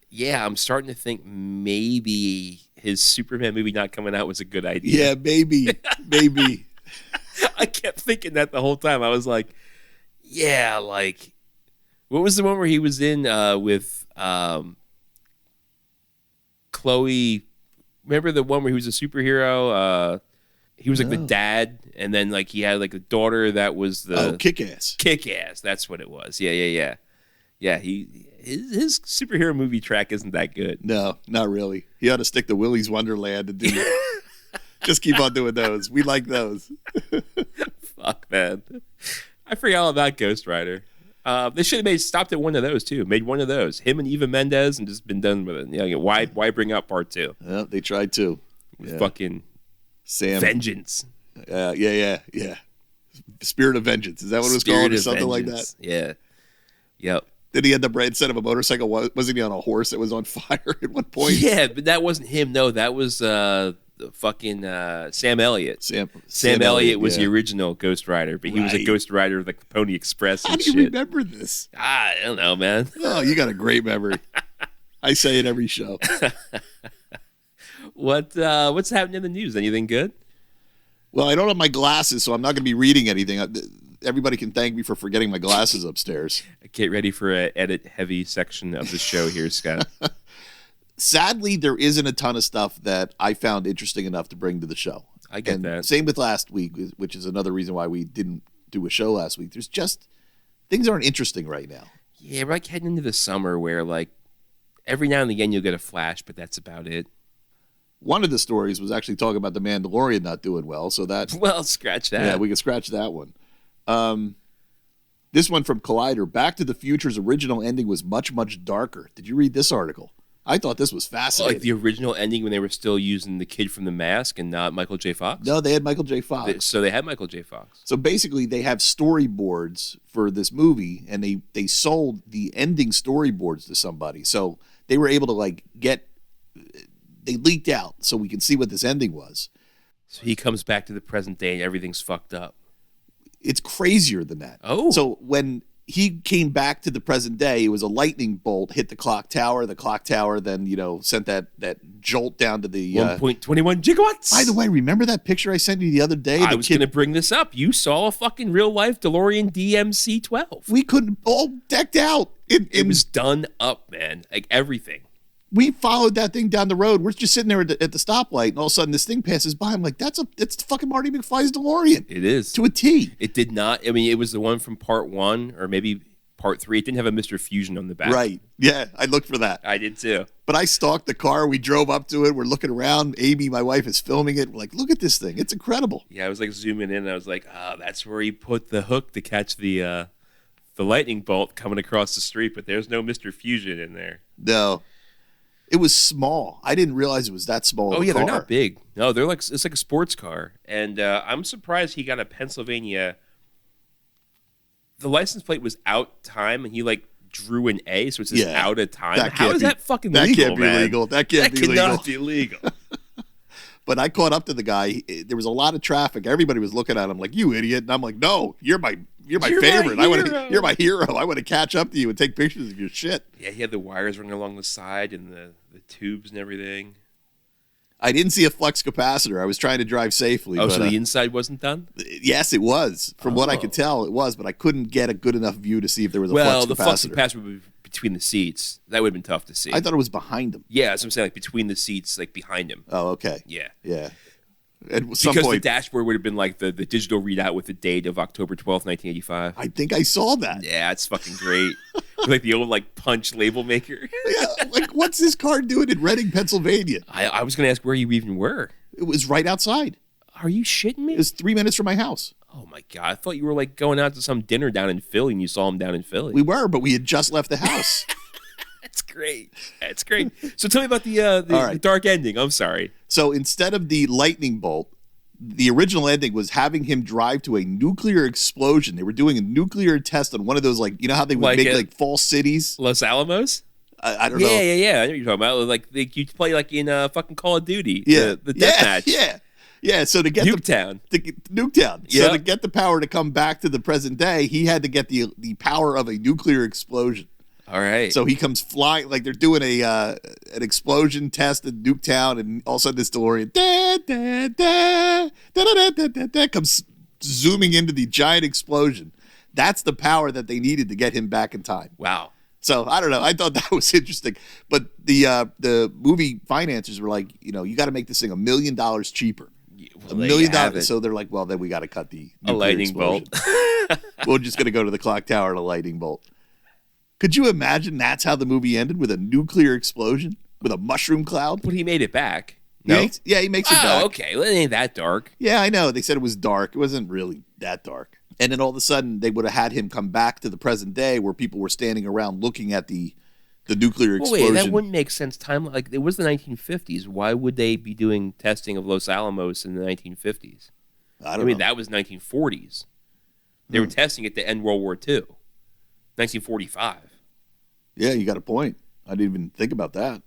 [SPEAKER 2] Yeah, I'm starting to think maybe his Superman movie not coming out was a good idea.
[SPEAKER 1] Yeah, maybe.
[SPEAKER 2] I kept thinking that the whole time. I was like, yeah, like What was the one where he was in with Chloe? Remember the one where he was a superhero? He was like the dad, and then like he had like a daughter that was the
[SPEAKER 1] Kick-Ass.
[SPEAKER 2] Kick-Ass. That's what it was. Yeah. His superhero movie track isn't that good.
[SPEAKER 1] No, not really. He ought to stick to Willy's Wonderland and do just keep on doing those. We like those.
[SPEAKER 2] Fuck, man. I forgot all about Ghost Rider. They should have stopped at one of those too. Made one of those. Him and Eva Mendes, and just been done with it. Yeah, why bring up part 2?
[SPEAKER 1] They tried to.
[SPEAKER 2] With fucking
[SPEAKER 1] Sam
[SPEAKER 2] Vengeance.
[SPEAKER 1] Yeah. Spirit of Vengeance. Is that what it was called, or something like that?
[SPEAKER 2] Yeah. Yep.
[SPEAKER 1] Did he end up instead of a motorcycle? Wasn't he on a horse that was on fire at one point?
[SPEAKER 2] Yeah, but that wasn't him. No, that was fucking Sam Elliott. Sam Elliott was the original Ghost Rider, but he was a Ghost Rider of like the Pony Express. And
[SPEAKER 1] How do you remember this?
[SPEAKER 2] I don't know, man.
[SPEAKER 1] Oh, you got a great memory. I say it every show.
[SPEAKER 2] What's happening in the news? Anything good?
[SPEAKER 1] Well, I don't have my glasses, so I'm not going to be reading anything. Everybody can thank me for forgetting my glasses upstairs.
[SPEAKER 2] Get ready for an edit-heavy section of the show here, Scott.
[SPEAKER 1] Sadly, there isn't a ton of stuff that I found interesting enough to bring to the show.
[SPEAKER 2] I get that.
[SPEAKER 1] Same with last week, which is another reason why we didn't do a show last week. There's just things aren't interesting right now.
[SPEAKER 2] Yeah, we're like heading into the summer where like every now and again you'll get a flash, but that's about it.
[SPEAKER 1] One of the stories was actually talking about the Mandalorian not doing well, so that
[SPEAKER 2] scratch that.
[SPEAKER 1] Yeah, we can scratch that one. This one from Collider. Back to the Future's original ending was much, much darker. Did you read this article? I thought this was fascinating.
[SPEAKER 2] Like the original ending when they were still using the kid from The Mask and not Michael J. Fox?
[SPEAKER 1] No, they had Michael J. Fox.
[SPEAKER 2] So they had Michael J. Fox.
[SPEAKER 1] So basically they have storyboards for this movie, and they sold the ending storyboards to somebody. So they were able to they leaked out so we can see what this ending was.
[SPEAKER 2] So he comes back to the present day and everything's fucked up.
[SPEAKER 1] It's crazier than that.
[SPEAKER 2] Oh.
[SPEAKER 1] So when he came back to the present day, it was a lightning bolt hit the clock tower. The clock tower then, sent that jolt down to the
[SPEAKER 2] 1.21 gigawatts.
[SPEAKER 1] By the way, remember that picture I sent you the other day?
[SPEAKER 2] I was going to bring this up. You saw a fucking real life DeLorean DMC-12.
[SPEAKER 1] We couldn't all decked out.
[SPEAKER 2] It was done up, man. Like everything.
[SPEAKER 1] We followed that thing down the road. We're just sitting there at the stoplight, and all of a sudden this thing passes by. I'm like, that's fucking Marty McFly's DeLorean.
[SPEAKER 2] It is.
[SPEAKER 1] To a T.
[SPEAKER 2] It did not. I mean, it was the one from part 1 or maybe part 3. It didn't have a Mr. Fusion on the back.
[SPEAKER 1] Right. Yeah, I looked for that.
[SPEAKER 2] I did too.
[SPEAKER 1] But I stalked the car. We drove up to it. We're looking around. Amy, my wife, is filming it. We're like, look at this thing. It's incredible.
[SPEAKER 2] Yeah, I was like zooming in. And I was like, that's where he put the hook to catch the lightning bolt coming across the street. But there's no Mr. Fusion in there.
[SPEAKER 1] No. It was small. I didn't realize it was that small.
[SPEAKER 2] Oh, yeah, they're not big. No, it's like a sports car. And I'm surprised he got a Pennsylvania. The license plate was out time, and he drew an A, so it says out of time. How is that fucking legal,
[SPEAKER 1] That can't be
[SPEAKER 2] man?
[SPEAKER 1] legal. That can't be legal.
[SPEAKER 2] That cannot be legal.
[SPEAKER 1] But I caught up to the guy. There was a lot of traffic. Everybody was looking at him like, you idiot. And I'm like, no, you're my favorite. You're my hero. I want to catch up to you and take pictures of your shit.
[SPEAKER 2] Yeah, he had the wires running along the side and the tubes and everything.
[SPEAKER 1] I didn't see a flux capacitor. I was trying to drive safely.
[SPEAKER 2] Oh, so the inside wasn't done?
[SPEAKER 1] Yes, it was. From what I could tell, it was. But I couldn't get a good enough view to see if there was a flux capacitor. Well, the flux
[SPEAKER 2] capacitor would be between the seats. That would have been tough to see.
[SPEAKER 1] I thought it was behind him.
[SPEAKER 2] Yeah, that's what I'm saying. Like between the seats, like behind him.
[SPEAKER 1] Oh, okay.
[SPEAKER 2] Yeah.
[SPEAKER 1] Yeah.
[SPEAKER 2] Because the dashboard would have been like the digital readout with the date of October 12th, 1985.
[SPEAKER 1] I think I saw that.
[SPEAKER 2] Yeah, it's fucking great. Like the old punch label maker.
[SPEAKER 1] Yeah, what's this car doing in Reading, Pennsylvania?
[SPEAKER 2] I was going to ask where you even were.
[SPEAKER 1] It was right outside.
[SPEAKER 2] Are you shitting me?
[SPEAKER 1] It was 3 minutes from my house.
[SPEAKER 2] Oh my God. I thought you were going out to some dinner down in Philly and you saw him down in Philly.
[SPEAKER 1] We were, but we had just left the house.
[SPEAKER 2] That's great. That's great. So tell me about the dark ending. I'm sorry.
[SPEAKER 1] So instead of the lightning bolt, the original ending was having him drive to a nuclear explosion. They were doing a nuclear test on one of those, how they would make false cities?
[SPEAKER 2] Los Alamos?
[SPEAKER 1] I don't know.
[SPEAKER 2] Yeah. I know what you're talking about. You play in fucking Call of Duty.
[SPEAKER 1] Yeah.
[SPEAKER 2] The deathmatch.
[SPEAKER 1] Yeah. So to get
[SPEAKER 2] Nuketown.
[SPEAKER 1] Nuketown. So to get the power to come back to the present day, he had to get the power of a nuclear explosion.
[SPEAKER 2] All right.
[SPEAKER 1] So he comes flying, they're doing an explosion test in Nuketown, and all of a sudden this DeLorean comes zooming into the giant explosion. That's the power that they needed to get him back in time.
[SPEAKER 2] Wow.
[SPEAKER 1] So I don't know. I thought that was interesting. But the movie financiers were like, you got to make this thing $1 million cheaper.
[SPEAKER 2] Well,
[SPEAKER 1] $1 million. So they're like, well, then we got to cut the
[SPEAKER 2] a lightning bolt.
[SPEAKER 1] We're just going to go to the clock tower and a lightning bolt. Could you imagine that's how the movie ended, with a nuclear explosion, with a mushroom cloud?
[SPEAKER 2] But he made it back. No?
[SPEAKER 1] He makes it back.
[SPEAKER 2] Okay. Well, it ain't that dark.
[SPEAKER 1] Yeah, I know. They said it was dark. It wasn't really that dark. And then all of a sudden, they would have had him come back to the present day where people were standing around looking at the nuclear explosion.
[SPEAKER 2] Wait, that wouldn't make sense. Like, it was the 1950s. Why would they be doing testing of Los Alamos in the 1950s?
[SPEAKER 1] I mean,
[SPEAKER 2] that was 1940s. They were testing it to end World War II. 1945.
[SPEAKER 1] Yeah, you got a point. I didn't even think about that.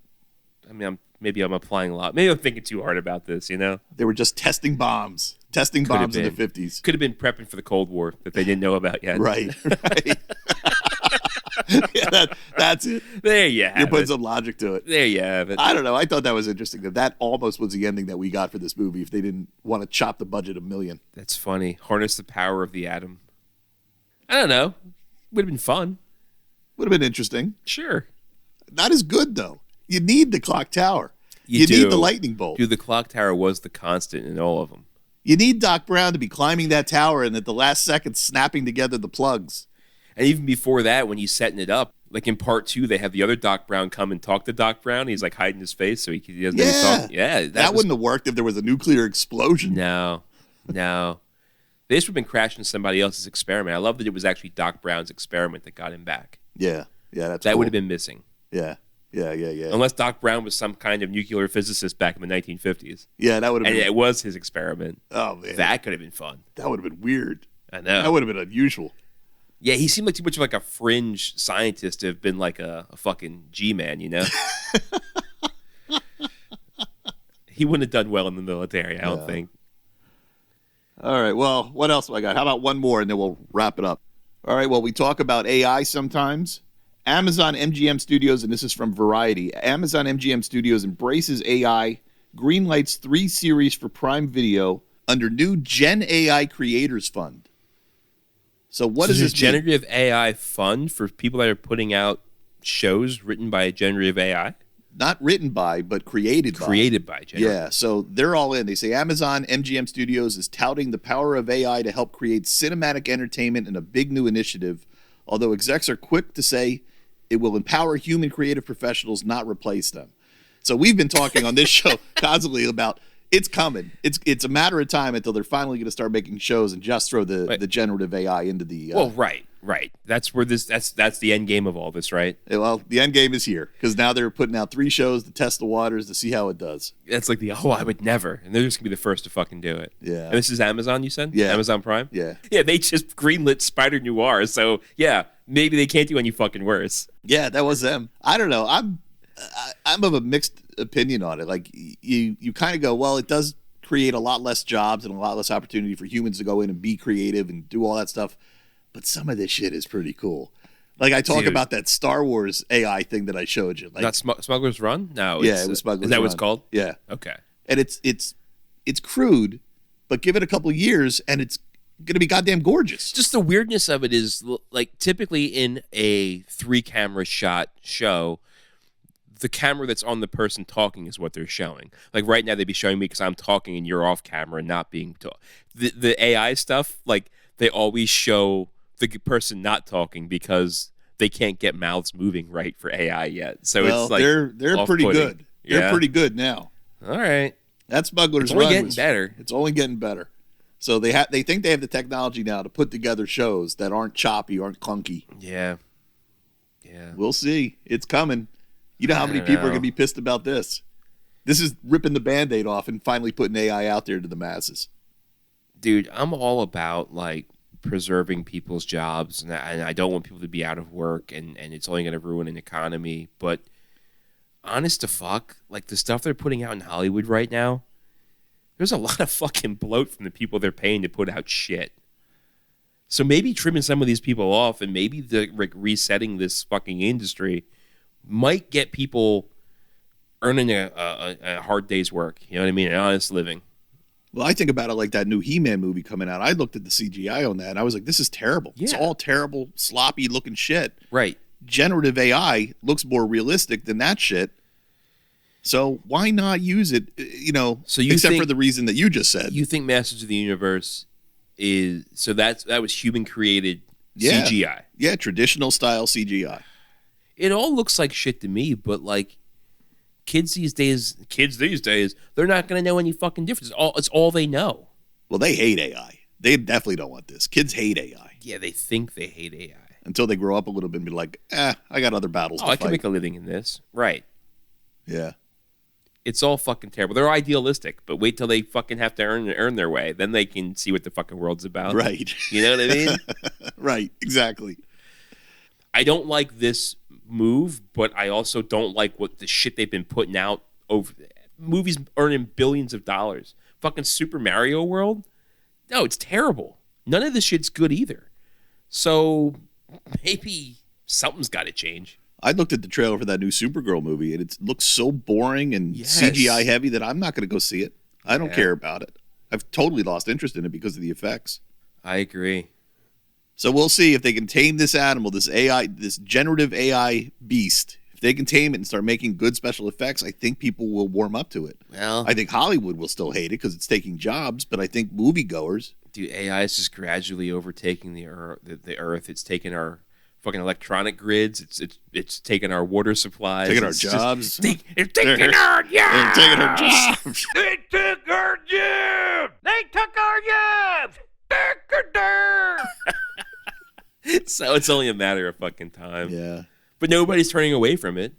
[SPEAKER 2] I mean, maybe I'm applying a lot. Maybe I'm thinking too hard about this, They
[SPEAKER 1] were just testing bombs. Testing bombs in the 50s.
[SPEAKER 2] Could have been prepping for the Cold War that they didn't know about yet.
[SPEAKER 1] Right. Yeah, that's it.
[SPEAKER 2] There you have it.
[SPEAKER 1] You're putting some logic to it.
[SPEAKER 2] There you have it.
[SPEAKER 1] I don't know. I thought that was interesting. That almost was the ending that we got for this movie if they didn't want to chop the budget $1 million.
[SPEAKER 2] That's funny. Harness the power of the atom. I don't know. Would have been fun.
[SPEAKER 1] Would have been interesting.
[SPEAKER 2] Sure.
[SPEAKER 1] Not as good, though. You need the clock tower. You need the lightning bolt.
[SPEAKER 2] Dude, the clock tower was the constant in all of them.
[SPEAKER 1] You need Doc Brown to be climbing that tower and at the last second snapping together the plugs.
[SPEAKER 2] And even before that, when he's setting it up, like in part 2, they have the other Doc Brown come and talk to Doc Brown. He's like hiding his face so he doesn't talk. Yeah,
[SPEAKER 1] that wouldn't have worked if there was a nuclear explosion.
[SPEAKER 2] No. They just would have been crashing somebody else's experiment. I love that it was actually Doc Brown's experiment that got him back.
[SPEAKER 1] Yeah, that
[SPEAKER 2] would have been missing.
[SPEAKER 1] Yeah.
[SPEAKER 2] Unless Doc Brown was some kind of nuclear physicist back in the 1950s.
[SPEAKER 1] Yeah, that would have been.
[SPEAKER 2] And it was his experiment.
[SPEAKER 1] Oh, man.
[SPEAKER 2] That could have been fun.
[SPEAKER 1] That would have been weird.
[SPEAKER 2] I know.
[SPEAKER 1] That would have been unusual.
[SPEAKER 2] Yeah, he seemed like too much of like a fringe scientist to have been like a fucking G-man, He wouldn't have done well in the military, I don't think.
[SPEAKER 1] All right, well, what else do I got? How about one more and then we'll wrap it up? All right, well, we talk about AI sometimes. Amazon MGM Studios, and this is from Variety, Amazon MGM Studios embraces AI, greenlights 3 series for Prime Video under new Gen AI Creators Fund. So what does this
[SPEAKER 2] generative AI fund for people that are putting out shows written by generative AI?
[SPEAKER 1] Not written by, but created by.
[SPEAKER 2] Created by generative.
[SPEAKER 1] Yeah, so they're all in. They say Amazon MGM Studios is touting the power of AI to help create cinematic entertainment in a big new initiative, although execs are quick to say it will empower human creative professionals, not replace them. So we've been talking on this show constantly about it's coming. It's a matter of time until they're finally going to start making shows and just throw the generative AI into the.
[SPEAKER 2] Well, right. That's where that's the end game of all this, right?
[SPEAKER 1] Well, the end game is here because now they're putting out 3 shows to test the waters to see how it does.
[SPEAKER 2] That's like I would never, and they're just gonna be the first to fucking do it.
[SPEAKER 1] Yeah.
[SPEAKER 2] And this is Amazon, you said?
[SPEAKER 1] Yeah.
[SPEAKER 2] Amazon Prime.
[SPEAKER 1] Yeah.
[SPEAKER 2] Yeah, they just greenlit Spider Noir, so yeah, maybe they can't do any fucking worse.
[SPEAKER 1] Yeah, that was them. I don't know. I'm of a mixed opinion on it. Like you kind of go, well, it does create a lot less jobs and a lot less opportunity for humans to go in and be creative and do all that stuff. But some of this shit is pretty cool. Like I talk about that Star Wars AI thing that I showed you. Like,
[SPEAKER 2] not Smuggler's Run? No.
[SPEAKER 1] Yeah, it was Smuggler's Run.
[SPEAKER 2] Is that what it's called?
[SPEAKER 1] Yeah.
[SPEAKER 2] Okay.
[SPEAKER 1] And it's crude, but give it a couple of years and it's going to be goddamn gorgeous.
[SPEAKER 2] Just the weirdness of it is like typically in a 3-camera shot show, the camera that's on the person talking is what they're showing. Like right now they'd be showing me because I'm talking and you're off camera and not being the AI stuff, like they always show the person not talking because they can't get mouths moving right for AI yet. So it's like
[SPEAKER 1] they're pretty good.
[SPEAKER 2] Yeah.
[SPEAKER 1] They're pretty good now.
[SPEAKER 2] All right.
[SPEAKER 1] That Smuggler's
[SPEAKER 2] Run
[SPEAKER 1] Run
[SPEAKER 2] getting better.
[SPEAKER 1] It's only getting better. So they think they have the technology now to put together shows that aren't choppy, aren't clunky.
[SPEAKER 2] Yeah.
[SPEAKER 1] We'll see. It's coming. You know how many people are going to be pissed about this? This is ripping the Band-Aid off and finally putting AI out there to the masses.
[SPEAKER 2] Dude, I'm all about like preserving people's jobs, and I don't want people to be out of work, and it's only going to ruin an economy. But honest to fuck, like the stuff they're putting out in Hollywood right now, there's a lot of fucking bloat from the people they're paying to put out shit. So maybe trimming some of these people off and maybe resetting this fucking industry might get people earning a hard day's work. You know what I mean? An honest living.
[SPEAKER 1] Well, I think about it like that new He-Man movie coming out. I looked at the CGI on that, and I was like, this is terrible.
[SPEAKER 2] Yeah.
[SPEAKER 1] It's all terrible, sloppy-looking shit.
[SPEAKER 2] Right.
[SPEAKER 1] Generative AI looks more realistic than that shit. So why not use it, except for the reason that you just said.
[SPEAKER 2] You think Masters of the Universe is... So that was human-created CGI.
[SPEAKER 1] Yeah, traditional style CGI.
[SPEAKER 2] It all looks like shit to me, but like... Kids these days, they're not going to know any fucking difference. It's all they know.
[SPEAKER 1] Well, they hate AI. They definitely don't want this. Kids hate AI.
[SPEAKER 2] Yeah, they think they hate AI.
[SPEAKER 1] Until they grow up a little bit and be like, I got other battles to fight.
[SPEAKER 2] I can make a living in this. Right.
[SPEAKER 1] Yeah.
[SPEAKER 2] It's all fucking terrible. They're idealistic, but wait till they fucking have to earn their way. Then they can see what the fucking world's about.
[SPEAKER 1] Right.
[SPEAKER 2] You know what I mean?
[SPEAKER 1] Right. Exactly.
[SPEAKER 2] I don't like this move, but I also don't like what the shit they've been putting out over movies earning billions of dollars. Fucking Super Mario World? No, it's terrible. None of this shit's good either. So maybe something's got to change.
[SPEAKER 1] I looked at the trailer for that new Supergirl movie, and it looks so boring and CGI heavy that I'm not going to go see it. I don't care about it. I've totally lost interest in it because of the effects.
[SPEAKER 2] I agree.
[SPEAKER 1] So we'll see if they can tame this animal, this AI, this generative AI beast. If they can tame it and start making good special effects, I think people will warm up to it.
[SPEAKER 2] Well,
[SPEAKER 1] I think Hollywood will still hate it because it's taking jobs, but I think moviegoers...
[SPEAKER 2] Dude, AI is just gradually overtaking the Earth. It's taking our fucking electronic grids. It's taking our water supplies.
[SPEAKER 1] Taking our jobs.
[SPEAKER 2] It's taking our jobs.
[SPEAKER 1] They're taking our jobs.
[SPEAKER 2] They took our jobs. They took our jobs. So it's only a matter of fucking time.
[SPEAKER 1] Yeah.
[SPEAKER 2] But nobody's turning away from it.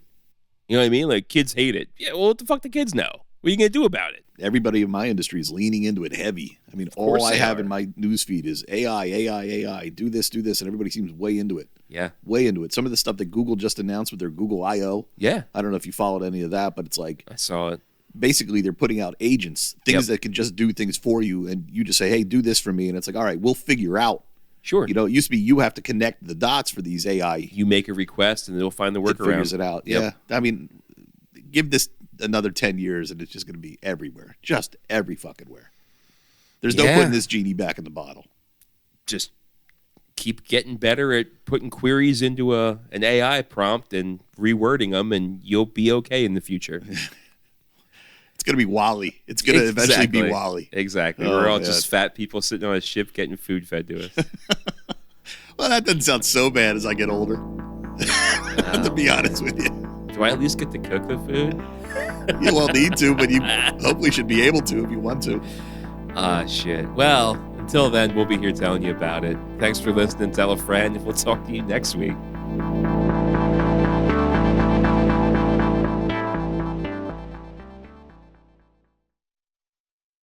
[SPEAKER 2] You know what I mean? Like, kids hate it. Yeah, well, what the fuck do kids know? What are you going to do about it?
[SPEAKER 1] Everybody in my industry is leaning into it heavy. I mean, all I have in my newsfeed is AI, do this, and everybody seems way into it.
[SPEAKER 2] Yeah.
[SPEAKER 1] Way into it. Some of the stuff that Google just announced with their Google I.O.
[SPEAKER 2] Yeah.
[SPEAKER 1] I don't know if you followed any of that, but it's like...
[SPEAKER 2] I saw it.
[SPEAKER 1] Basically, they're putting out agents, things that can just do things for you, and you just say, hey, do this for me, and it's like, all right, we'll figure out.
[SPEAKER 2] Sure.
[SPEAKER 1] You know, it used to be you have to connect the dots for these AI.
[SPEAKER 2] You make a request, and they'll find the workaround. It
[SPEAKER 1] figures it out.
[SPEAKER 2] Yep.
[SPEAKER 1] Yeah. I mean, give this another 10 years, and it's just going to be everywhere. Just every fucking where. There's no putting this genie back in the bottle. Just
[SPEAKER 2] keep getting better at putting queries into an AI prompt and rewording them, and you'll be okay in the future.
[SPEAKER 1] It's going to be WALL-E. It's going to eventually be WALL-E.
[SPEAKER 2] Exactly. We're all just fat people sitting on a ship getting food fed to us.
[SPEAKER 1] Well, that doesn't sound so bad as I get older, to be honest with you.
[SPEAKER 2] Do I at least get to cook the food?
[SPEAKER 1] You won't need to, but you hopefully should be able to if you want to.
[SPEAKER 2] Shit. Well, until then, we'll be here telling you about it. Thanks for listening. Tell a friend. We'll talk to you next week.